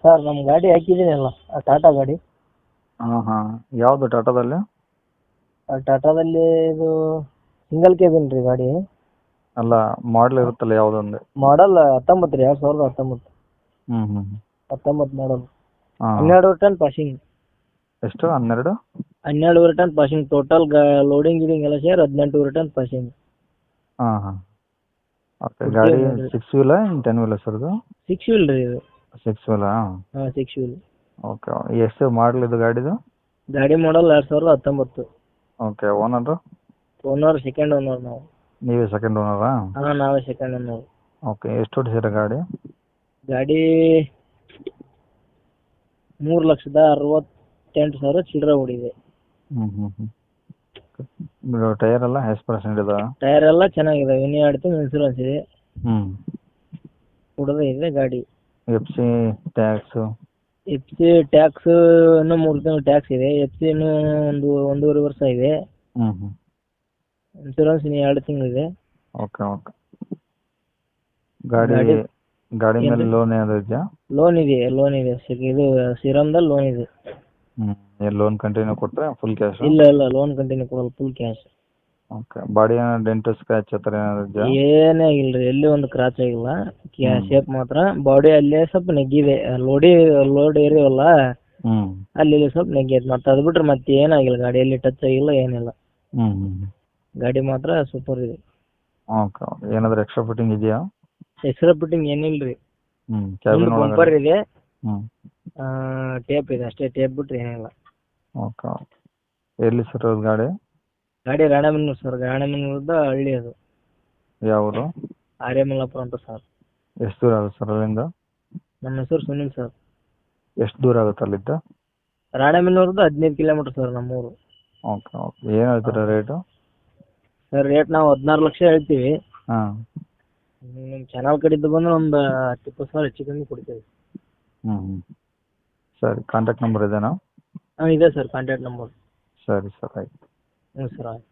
Sir ನಮ್ಮ ಗಾಡಿ ಹಾಕಿದ್ದೀನಲ್ಲ ಟಾಟಾ ಗಾಡಿ. ಹಾಂ ಹಾಂ, ಯಾವುದು ಟಾಟಾದಲ್ಲಿ? ಟಾಟಾದಲ್ಲಿ ಇದು ಸಿಂಗಲ್ ಕೇಬಿನ್ ರೀ ಗಾಡಿ. ಅಲ್ಲ, ಮಾಡಲ್ ಇರುತ್ತಲ್ಲ ಯಾವುದೊಂದು? ಮಾಡಲ್ 19 ರೀ, 2019. ಹ್ಞೂ ಹ್ಞೂ 19 ಮಾಡಲ್. ಹಾಂ. 12 ಟನ್ ಪಾಸಿಂಗ್. ಎಷ್ಟು? 12? 12 ಟನ್ ಪಾಸಿಂಗ್ ಟೋಟಲ್. ಲೋಡಿಂಗ್ ಗಿಡಿಂಗ್ ಎಲ್ಲ ಸೇರಿ 18 ಟನ್ ಪಾಸಿಂಗ್. ಹಾಂ ಹಾಂ. ಓಕೆ. ಕೊಡ್ತೀವಿ ಗಾಡಿ ನೋಡಿರಿ. 6 ವೀಲಾ 10 ವೀಲಾ ಸರ್ ಇದು? 6 ವೀಲ್ ರೀ ಇದು. 6 ವೀಲಾ? ಹಾಂ 6 ವೀಲ್. ಓಕೆ. ಎಷ್ಟು ಮಾಡಲ್ ಇದು ಗಾಡಿದು? ಗಾಡಿ ಮಾಡಲ್ 2019. Okay. Owner? Owner second owner ನಾವು. ನೀವೇ ಸೆಕೆಂಡ್ ಓನರಾ? ಹಾಂ ನಾವೇ ಸೆಕೆಂಡ್ ಓನರ್. ಓಕೆ. ಎಷ್ಟು ಹೊಡಿಸಿರ ಗಾಡಿ? ಗಾಡಿ 3,68,000 ಚಿಲ್ಲರೆ ಓಡಿದೆ. ಹ್ಞೂ ಹ್ಞೂ ಹ್ಞೂ. ಟೈರ್ ಎಲ್ಲ ಎಷ್ಟು ಪರ್ಸೆಂಟ್ ಇದಾವೆ? ಟೈರ್ ಎಲ್ಲ ಚೆನ್ನಾಗಿದೆ. ಇನ್ನೂ 2 ತಿಂಗಳು ಇನ್ಸೂರೆನ್ಸ್ ಇದೆ. ಹ್ಞೂ. ಕುಡದೇ ಇದೆ ಗಾಡಿ. F C tax? F C tax ಇನ್ನೂ 3 ತಿಂಗಳು ಟ್ಯಾಕ್ಸ್ ಇದೆ. ಎಫ್ ಸಿ ಇನ್ನೂ ಒಂದೂವರೆ ವರ್ಷ ಇದೆ. ಹ್ಞೂ ಹ್ಞೂ. ಇನ್ಸೂರೆನ್ಸ್ ಇನ್ನು 2 ತಿಂಗಳಿದೆ. Okay okay. ಗಾಡಿ ಗಾಡಿ ಮೇಲೆ ಲೋನ್ ಏನಾದ್ರು ಇದೆಯಾ? ಲೋನ್ ಇದೆ. ಇದು ಶ್ರೀರಾಮ್ದಲ್ಲಿ ಲೋನ್ ಇದೆ. ಹ್ಞೂ. ಏನು ಲೋನ್ ಕಂಟಿನ್ಯೂ ಕೊಟ್ಟರೆ ಫುಲ್ ಕ್ಯಾಶ್? ಇಲ್ಲ ಲೋನ್ ಕಂಟಿನ್ಯೂ ಕೊಡಲ್ಲ, ಫುಲ್ ಕ್ಯಾಶ್. ಓಕೆ. ಬಾಡಿ ಏನಾದ್ರು ಡೆಂಟು ಸ್ಕ್ರ್ಯಾಚ್ ಆ ಥರ ಏನಾದ್ರು ಇದೆಯಾ? ಏನೇ ಆಗಿಲ್ಲ ರೀ, ಎಲ್ಲಿ ಒಂದು ಕ್ರಾಚ್ ಆಗಿಲ್ಲ. ಶೇಪ್ ಮಾತ್ರ ಬಾಡಿ ಅಲ್ಲೇ ಸ್ವಲ್ಪ ನೆಗ್ಗಿದೆ. ಲೋಡ್ ಏರಿಯವಲ್ಲ ಹ್ಞೂ ಅಲ್ಲಿ ಸ್ವಲ್ಪ ನೆಗ್ಗೈತೆ. ಮತ್ತೆ ಅದು ಬಿಟ್ರೆ ಮತ್ತೆ ಏನಾಗಿಲ್ಲ. ಗಾಡಿಯಲ್ಲಿ ಟಚ್ ಆಗಿಲ್ಲ, ಏನಿಲ್ಲ. ಹ್ಞೂ ಹ್ಞೂ. ಗಾಡಿ ಮಾತ್ರ ಸೂಪರ್ ಇದೆ. Okay okay. ಏನಾದರೂ ಎಕ್ಸ್ಟ್ರಾ ಫಿಟ್ಟಿಂಗ್ ಇದೆಯಾ? ಎಕ್ಸ್ಟ್ರಾ ಫಿಟ್ಟಿಂಗ್ ಏನಿಲ್ಲ ರೀ. ಹ್ಞೂ. ಕ್ಯಾಬಿನ್ ಬಂಪರ್ ಒಳಗಡೆ? ಇದೆ, ಹ್ಞೂ. ಟೇಪ್ ಇದೆ ಅಷ್ಟೇ. ಟೇಪ್ ಬಿಟ್ರೆ ಏನಿಲ್ಲ. Okay okay. ಎಲ್ಲಿ ಸರ್ ಅದು ಗಾಡಿ? ಗಾಡಿ ರಾಣೆಬೆನ್ನೂರು ಸರ್. ರಾಣೆಬೆನ್ನೂರದ ಹಳ್ಳಿ ಅದು. ಯಾವ ಊರು? ಆರ್ಯಮಲ್ಲಾಪುರ ಅಂತ ಸರ್. ಎಷ್ಟು ದೂರ ಆಗುತ್ತೆ ಸರ್ ಅಲ್ಲಿಂದ? ನಮ್ಮ ಹೆಸರು ಸುನಿಲ್ ಸರ್. ಎಷ್ಟು ದೂರ ಆಗುತ್ತೆ ಅಲ್ಲಿಂದ? ರಾಣೆಬೆನ್ನೂರದ 15 ಕಿಲೋಮೀಟರ್ ಸರ್ ನಮ್ಮೂರು. Okay okay. ಏನು ಹೇಳ್ತೀರಾ ರೇಟು? ಸರ್ ರೇಟ್ ನಾವು 16 ಲಕ್ಷ ಹೇಳ್ತೀವಿ. ಹಾಂ. ನಿಮ್ಮ ಚಾನಲ್ ಕಡೆಯಿಂದ ಬಂದ್ರೆ ಒಂದು 10-20 ಹೆಚ್ಚು ಕಮ್ಮಿ ಕೊಡ್ತೀವಿ. ಹ್ಞೂ ಹ್ಞೂ. ಸರಿ. ಕಾಂಟ್ಯಾಕ್ಟ್ ನಂಬರ್ ಇದೇನಾ? ಹಾಂ ಇದೆ ಸರ್ ಕಾಂಟ್ಯಾಕ್ಟ್ ನಂಬರ್. ಸರಿ ಸರ್, ಆಯ್ತು. ಹ್ಞೂ ಸರ್ ಆಯ್ತು.